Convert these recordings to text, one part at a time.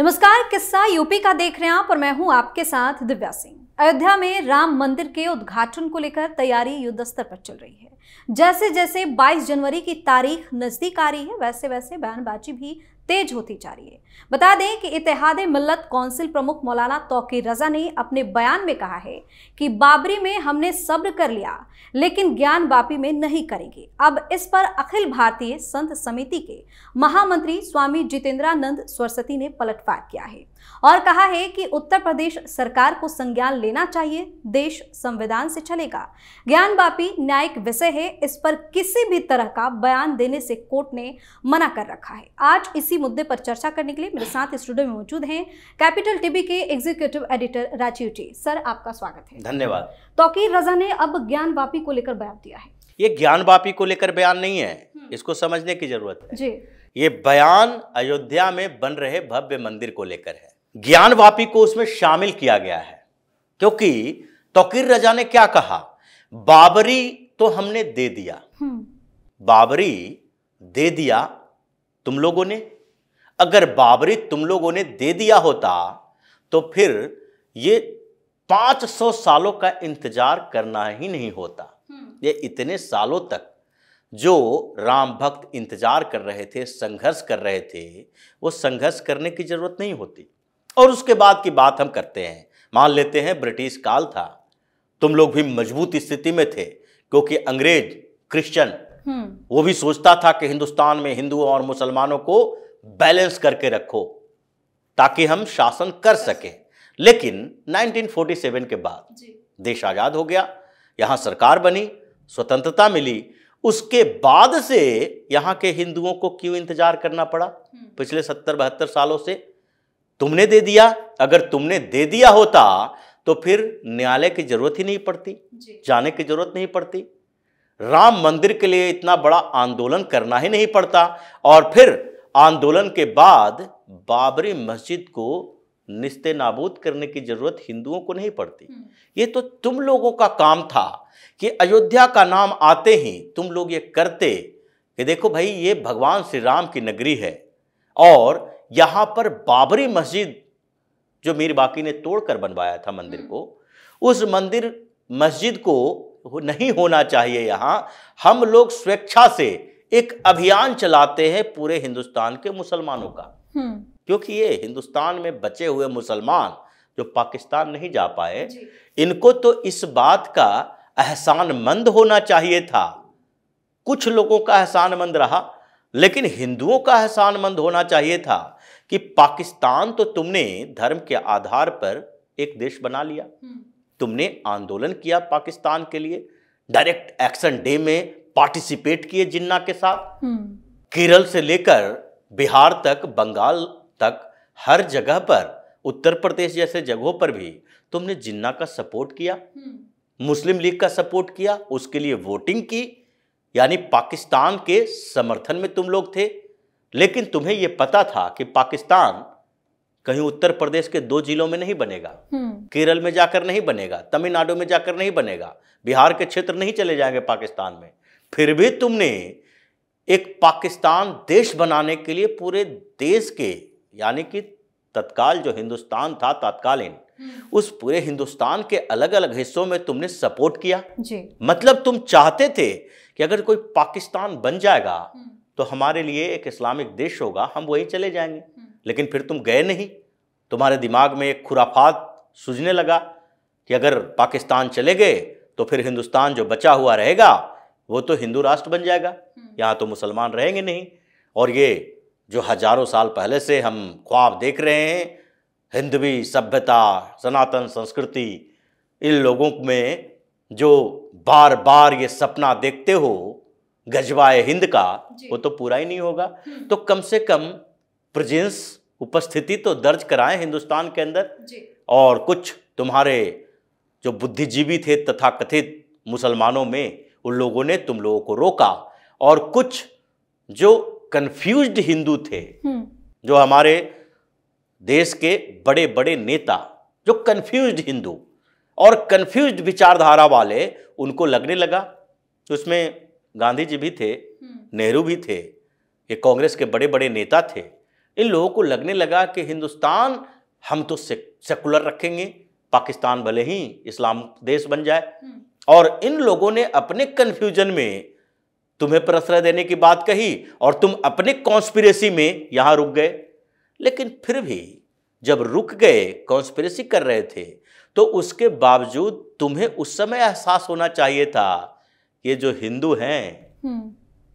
नमस्कार, किस्सा यूपी का देख रहे हैं आप और मैं हूं आपके साथ दिव्या सिंह। अयोध्या में राम मंदिर के उद्घाटन को लेकर तैयारी युद्ध स्तर पर चल रही है। जैसे जैसे 22 जनवरी की तारीख नजदीक आ रही है, वैसे वैसे बयानबाजी भी तेज होती जा रही है। बता दें कि इत्तेहाद मिल्लत कौंसिल प्रमुख मौलाना तौकीर रजा ने अपने बयान में कहा है कि बाबरी में हमने सब्र कर लिया, लेकिन ज्ञान वापी में नहीं करेंगे। अब इस पर अखिल भारतीय संत समिति के महामंत्री स्वामी जितेंद्रानंद सरस्वती ने पलटवार किया है और कहा है कि उत्तर प्रदेश सरकार को संज्ञान लेना चाहिए। देश संविधान से चलेगा, ज्ञान वापी न्यायिक विषय है, इस पर किसी भी तरह का बयान देने से कोर्ट ने मना कर रखा है। आज इसी मुद्दे पर चर्चा करने के लिए मेरे साथ स्टूडियो में मौजूद हैं कैपिटल टीवी के एग्जीक्यूटिव एडिटर राजीव जी। सर, आपका स्वागत है। धन्यवाद। तौकीर रजा ने अब ज्ञान वापी को लेकर बयान दिया है। ये ज्ञान वापी को लेकर बयान नहीं है, इसको समझने की जरूरत है जी। ये बयान अयोध्या में बन रहे भव्य मंदिर को लेकर है। ज्ञान वापी को उसमें शामिल किया गया है क्योंकि तौकीर रजा ने क्या कहा, बाबरी तो हमने दे दिया, बाबरी दे दिया तुम लोगों ने। अगर बाबरी तुम लोगों ने दे दिया होता तो फिर ये 500 सालों का इंतजार करना ही नहीं होता। ये इतने सालों तक जो राम भक्त इंतजार कर रहे थे, संघर्ष कर रहे थे, वो संघर्ष करने की जरूरत नहीं होती। और उसके बाद की बात हम करते हैं, मान लेते हैं ब्रिटिश काल था, तुम लोग भी मजबूत स्थिति में थे क्योंकि अंग्रेज क्रिश्चियन वो भी सोचता था कि हिंदुस्तान में हिंदुओं और मुसलमानों को बैलेंस करके रखो ताकि हम शासन कर सकें। लेकिन 1947 के बाद देश आजाद हो गया, यहां सरकार बनी, स्वतंत्रता मिली। उसके बाद से यहां के हिंदुओं को क्यों इंतजार करना पड़ा पिछले 70-72 सालों से? तुमने दे दिया। अगर तुमने दे दिया होता तो फिर न्यायालय की जरूरत ही नहीं पड़ती, जाने की जरूरत नहीं पड़ती, राम मंदिर के लिए इतना बड़ा आंदोलन करना ही नहीं पड़ता, और फिर आंदोलन के बाद बाबरी मस्जिद को निस्ते नाबूद करने की जरूरत हिंदुओं को नहीं पड़ती। ये तो तुम लोगों का काम था कि अयोध्या का नाम आते ही तुम लोग ये करते कि देखो भाई, ये भगवान श्री राम की नगरी है और यहां पर बाबरी मस्जिद जो मीर बाकी ने तोड़कर बनवाया था मंदिर को, उस मंदिर मस्जिद को नहीं होना चाहिए। यहां हम लोग स्वेच्छा से एक अभियान चलाते हैं पूरे हिंदुस्तान के मुसलमानों का, क्योंकि ये हिंदुस्तान में बचे हुए मुसलमान जो पाकिस्तान नहीं जा पाए, इनको तो इस बात का एहसानमंद होना चाहिए था। कुछ लोगों का एहसानमंद रहा, लेकिन हिंदुओं का एहसानमंद होना चाहिए था कि पाकिस्तान तो तुमने धर्म के आधार पर एक देश बना लिया, तुमने आंदोलन किया पाकिस्तान के लिए, डायरेक्ट एक्शन डे में पार्टिसिपेट किए जिन्ना के साथ, केरल से लेकर बिहार तक, बंगाल तक, हर जगह पर, उत्तर प्रदेश जैसे जगहों पर भी तुमने जिन्ना का सपोर्ट किया, मुस्लिम लीग का सपोर्ट किया, उसके लिए वोटिंग की, यानी पाकिस्तान के समर्थन में तुम लोग थे। लेकिन तुम्हें यह पता था कि पाकिस्तान कहीं उत्तर प्रदेश के 2 जिलों में नहीं बनेगा, केरल में जाकर नहीं बनेगा, तमिलनाडु में जाकर नहीं बनेगा, बिहार के क्षेत्र नहीं चले जाएंगे पाकिस्तान में। फिर भी तुमने एक पाकिस्तान देश बनाने के लिए पूरे देश के, यानी कि तत्काल जो हिंदुस्तान था तत्कालीन, उस पूरे हिंदुस्तान के अलग अलग हिस्सों में तुमने सपोर्ट किया जी। मतलब तुम चाहते थे कि अगर कोई पाकिस्तान बन जाएगा तो हमारे लिए एक इस्लामिक देश होगा, हम वहीं चले जाएंगे। लेकिन फिर तुम गए नहीं, तुम्हारे दिमाग में एक खुराफात सूझने लगा कि अगर पाकिस्तान चले गए तो फिर हिंदुस्तान जो बचा हुआ रहेगा वो तो हिंदू राष्ट्र बन जाएगा, यहाँ तो मुसलमान रहेंगे नहीं। और ये जो हजारों साल पहले से हम ख्वाब देख रहे हैं, हिंदवी सभ्यता, सनातन संस्कृति, इन लोगों में जो बार बार ये सपना देखते हो गजवाए हिंद का, वो तो पूरा ही नहीं होगा। तो कम से कम प्रेजेंस, उपस्थिति तो दर्ज कराएं हिंदुस्तान के अंदर। और कुछ तुम्हारे जो बुद्धिजीवी थे तथाकथित मुसलमानों में, उन लोगों ने तुम लोगों को रोका, और कुछ जो कंफ्यूज्ड हिंदू थे, जो हमारे देश के बड़े बड़े नेता, जो कंफ्यूज्ड हिंदू और कंफ्यूज्ड विचारधारा वाले, उनको लगने लगा, उसमें गांधी जी भी थे, नेहरू भी थे, ये कांग्रेस के बड़े बड़े नेता थे, इन लोगों को लगने लगा कि हिंदुस्तान हम तो सेकुलर रखेंगे, पाकिस्तान भले ही इस्लाम देश बन जाए। और इन लोगों ने अपने कन्फ्यूजन में तुम्हें प्रश्रय देने की बात कही और तुम अपने कॉन्स्पिरेसी में यहां रुक गए। लेकिन फिर भी जब रुक गए, कॉन्स्पिरेसी कर रहे थे, तो उसके बावजूद तुम्हें उस समय एहसास होना चाहिए था ये जो हिंदू हैं,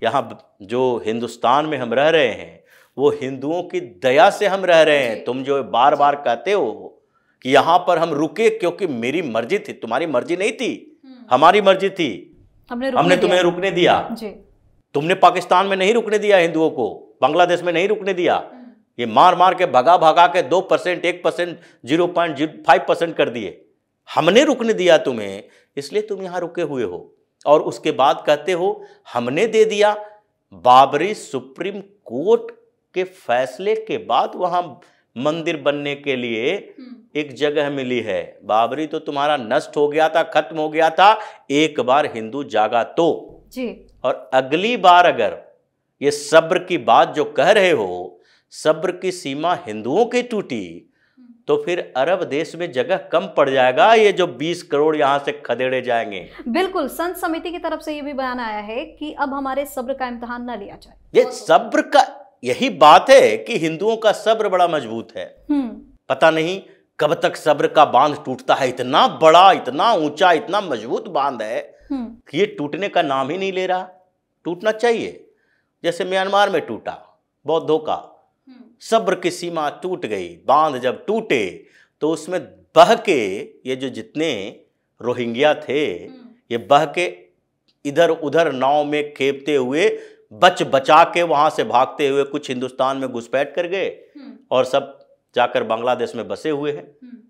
यहाँ जो हिंदुस्तान में हम रह रहे हैं, वो हिंदुओं की दया से हम रह रहे हैं। तुम जो बार बार कहते हो कि यहाँ पर हम रुके क्योंकि मेरी मर्जी थी, तुम्हारी मर्जी नहीं थी, हमारी मर्जी थी, हमने तुम्हें रुकने दिया। तुमने पाकिस्तान में नहीं रुकने दिया हिंदुओं को, बांग्लादेश में नहीं रुकने दिया। ये मार मार के भगा भगा के 2%, 1%, 0.5% कर दिए। हमने रुकने दिया तुम्हें, इसलिए तुम यहां रुके हुए हो। और उसके बाद कहते हो हमने दे दिया। बाबरी सुप्रीम कोर्ट के फैसले के बाद वहां मंदिर बनने के लिए एक जगह मिली है। बाबरी तो तुम्हारा नष्ट हो गया था, खत्म हो गया था। एक बार हिंदू जागा तो जी। और अगली बार अगर ये सब्र की बात जो कह रहे हो, सब्र की सीमा हिंदुओं की टूटी, तो फिर अरब देश में जगह कम पड़ जाएगा। ये जो 20 करोड़ यहां से खदेड़े जाएंगे। बिल्कुल, संत समिति की तरफ से ये भी बयान आया है कि अब हमारे सब्र का इम्तिहान न लिया जाए। ये सब्र का यही बात है कि हिंदुओं का सब्र बड़ा मजबूत है। पता नहीं कब तक सब्र का बांध टूटता है। इतना बड़ा, इतना ऊंचा, इतना मजबूत बांध है कि ये टूटने का नाम ही नहीं ले रहा। टूटना चाहिए, जैसे म्यांमार में टूटा बौद्धों का। सब्र की सीमा टूट गई। बांध जब टूटे तो उसमें बह के ये जो जितने रोहिंग्या थे, ये बह के इधर उधर नाव में खेपते हुए, बच बचा के वहां से भागते हुए कुछ हिंदुस्तान में घुसपैठ कर गए और सब जाकर बांग्लादेश में बसे हुए हैं।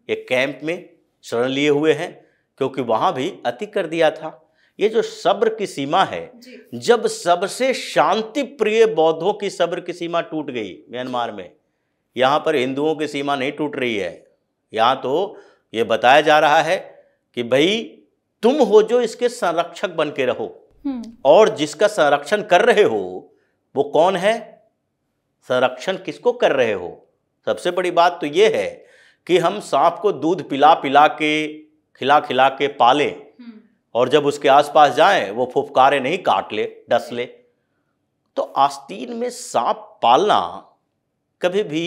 एक कैंप में शरण लिए हुए हैं, क्योंकि वहां भी अति कर दिया था। ये जो सब्र की सीमा है, जब सबसे शांति प्रिय बौद्धों की सब्र की सीमा टूट गई म्यांमार में, यहाँ पर हिंदुओं की सीमा नहीं टूट रही है। यहाँ तो ये बताया जा रहा है कि भाई तुम हो जो इसके संरक्षक बन के रहो, और जिसका संरक्षण कर रहे हो वो कौन है? संरक्षण किसको कर रहे हो? सबसे बड़ी बात तो ये है कि हम सांप को दूध पिला पिला के, खिला खिला के पालें, और जब उसके आसपास जाएं वो फुफकारे नहीं, काट ले, डस ले। तो आस्तीन में सांप पालना कभी भी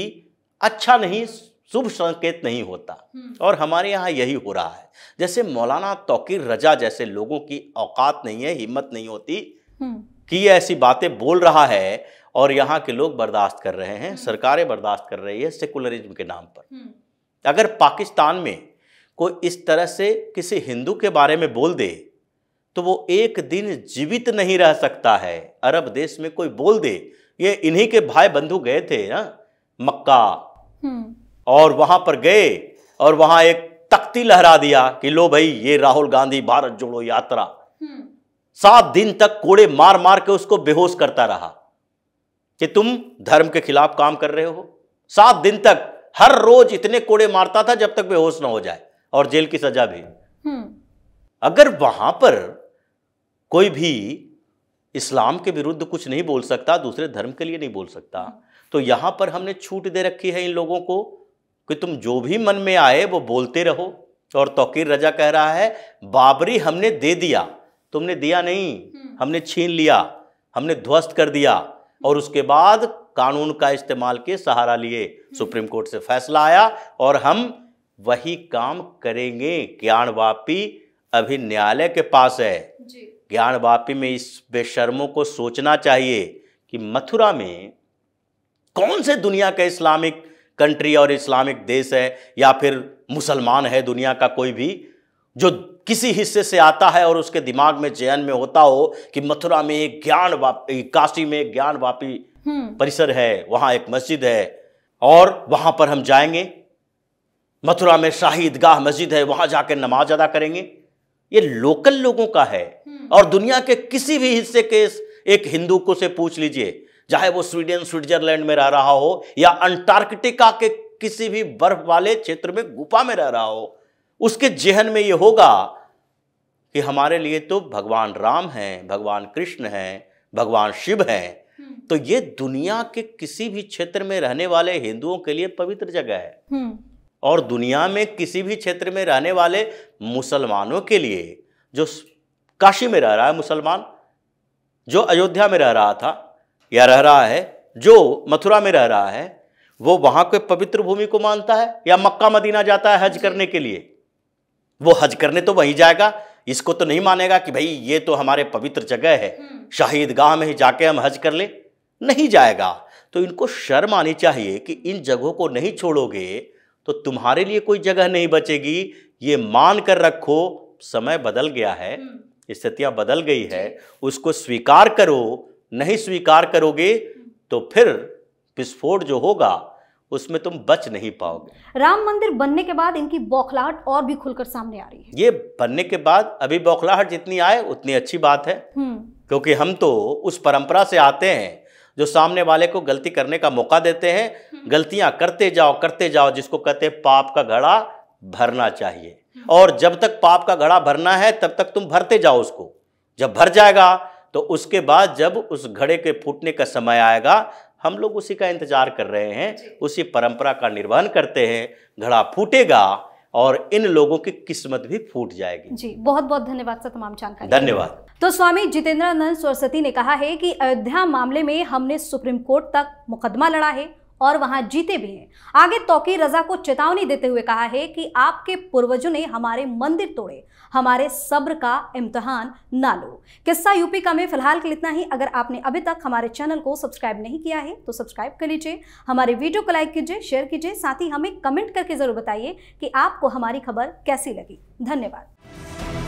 अच्छा नहीं, शुभ संकेत नहीं होता। और हमारे यहाँ यही हो रहा है। जैसे मौलाना तौकीर रजा जैसे लोगों की औकात नहीं है, हिम्मत नहीं होती कि ये ऐसी बातें बोल रहा है, और यहाँ के लोग बर्दाश्त कर रहे हैं, सरकारें बर्दाश्त कर रही है सेकुलरिज्म के नाम पर। अगर पाकिस्तान में कोई इस तरह से किसी हिंदू के बारे में बोल दे तो वो एक दिन जीवित नहीं रह सकता है। अरब देश में कोई बोल दे, ये इन्हीं के भाई बंधु गए थे ना मक्का, और वहां पर गए और वहां एक तख्ती लहरा दिया कि लो भाई ये राहुल गांधी भारत जोड़ो यात्रा। 7 दिन तक कोड़े मार मार के उसको बेहोश करता रहा कि तुम धर्म के खिलाफ काम कर रहे हो। 7 दिन तक हर रोज इतने कोड़े मारता था जब तक बेहोश ना हो जाए, और जेल की सजा भी। अगर वहां पर कोई भी इस्लाम के विरुद्ध कुछ नहीं बोल सकता, दूसरे धर्म के लिए नहीं बोल सकता, तो यहां पर हमने छूट दे रखी है इन लोगों को कि तुम जो भी मन में आए वो बोलते रहो। और तौकीर रजा कह रहा है बाबरी हमने दे दिया, तुमने दिया नहीं, हमने छीन लिया, हमने ध्वस्त कर दिया, और उसके बाद कानून का इस्तेमाल के सहारा लिए सुप्रीम कोर्ट से फैसला आया और हम वही काम करेंगे। ज्ञानवापी अभी न्यायालय के पास है। ज्ञानवापी में इस बेशर्मों को सोचना चाहिए कि मथुरा में कौन से दुनिया का इस्लामिक कंट्री और इस्लामिक देश है, या फिर मुसलमान है दुनिया का कोई भी, जो किसी हिस्से से आता है और उसके दिमाग में चयन में होता हो कि मथुरा में एक ज्ञानवापी, काशी में एक ज्ञानवापी परिसर है, वहां एक मस्जिद है और वहां पर हम जाएंगे। मथुरा में शाही ईदगाह मस्जिद है, वहां जाकर नमाज अदा करेंगे। ये लोकल लोगों का है। और दुनिया के किसी भी हिस्से के एक हिंदू को से पूछ लीजिए, चाहे वो स्वीडन, स्विट्जरलैंड में रह रहा हो या अंटार्कटिका के किसी भी बर्फ वाले क्षेत्र में गुफा में रह रहा हो, उसके जेहन में ये होगा कि हमारे लिए तो भगवान राम हैं, भगवान कृष्ण हैं, भगवान शिव हैं, तो ये दुनिया के किसी भी क्षेत्र में रहने वाले हिंदुओं के लिए पवित्र जगह है और दुनिया में किसी भी क्षेत्र में रहने वाले मुसलमानों के लिए, जो काशी में रह रहा है मुसलमान, जो अयोध्या में रह रहा था या रह रहा है, जो मथुरा में रह रहा है, वो वहां के पवित्र भूमि को मानता है या मक्का मदीना जाता है हज करने के लिए, वो हज करने तो वहीं जाएगा। इसको तो नहीं मानेगा कि भाई ये तो हमारे पवित्र जगह है, शाहीदगाह में ही जाके हम हज कर ले, नहीं जाएगा। तो इनको शर्म आनी चाहिए कि इन जगहों को नहीं छोड़ोगे तो तुम्हारे लिए कोई जगह नहीं बचेगी। ये मान कर रखो, समय बदल गया है, स्थितियां बदल गई है, उसको स्वीकार करो। नहीं स्वीकार करोगे तो फिर विस्फोट जो होगा उसमें तुम बच नहीं पाओगे। राम मंदिर बनने के बाद इनकी बौखलाहट और भी खुलकर सामने आ रही है। ये बनने के बाद अभी बौखलाहट जितनी आए उतनी अच्छी बात है, क्योंकि हम तो उस परंपरा से आते हैं जो सामने वाले को गलती करने का मौका देते हैं। गलतियां करते जाओ, जिसको कहते हैं पाप का घड़ा भरना चाहिए। और जब तक पाप का घड़ा भरना है तब तक तुम भरते जाओ उसको। जब भर जाएगा तो उसके बाद जब उस घड़े के फूटने का समय आएगा, हम लोग उसी का इंतजार कर रहे हैं, उसी परंपरा का निर्वहन करते हैं। घड़ा फूटेगा और इन लोगों की किस्मत भी फूट जाएगी। जी, बहुत बहुत धन्यवाद सर तमाम जानकारी। धन्यवाद। तो स्वामी जितेंद्रानंद सरस्वती ने कहा है कि अयोध्या मामले में हमने सुप्रीम कोर्ट तक मुकदमा लड़ा है और वहां जीते भी हैं। आगे तौकीर रजा को चेतावनी देते हुए कहा है कि आपके पूर्वजों ने हमारे मंदिर तोड़े, हमारे सब्र का इम्तिहान ना लो। किस्सा यूपी का में फिलहाल के लिए इतना ही। अगर आपने अभी तक हमारे चैनल को सब्सक्राइब नहीं किया है तो सब्सक्राइब कर लीजिए, हमारे वीडियो को लाइक कीजिए, शेयर कीजिए, साथ ही हमें कमेंट करके जरूर बताइए कि आपको हमारी खबर कैसी लगी। धन्यवाद।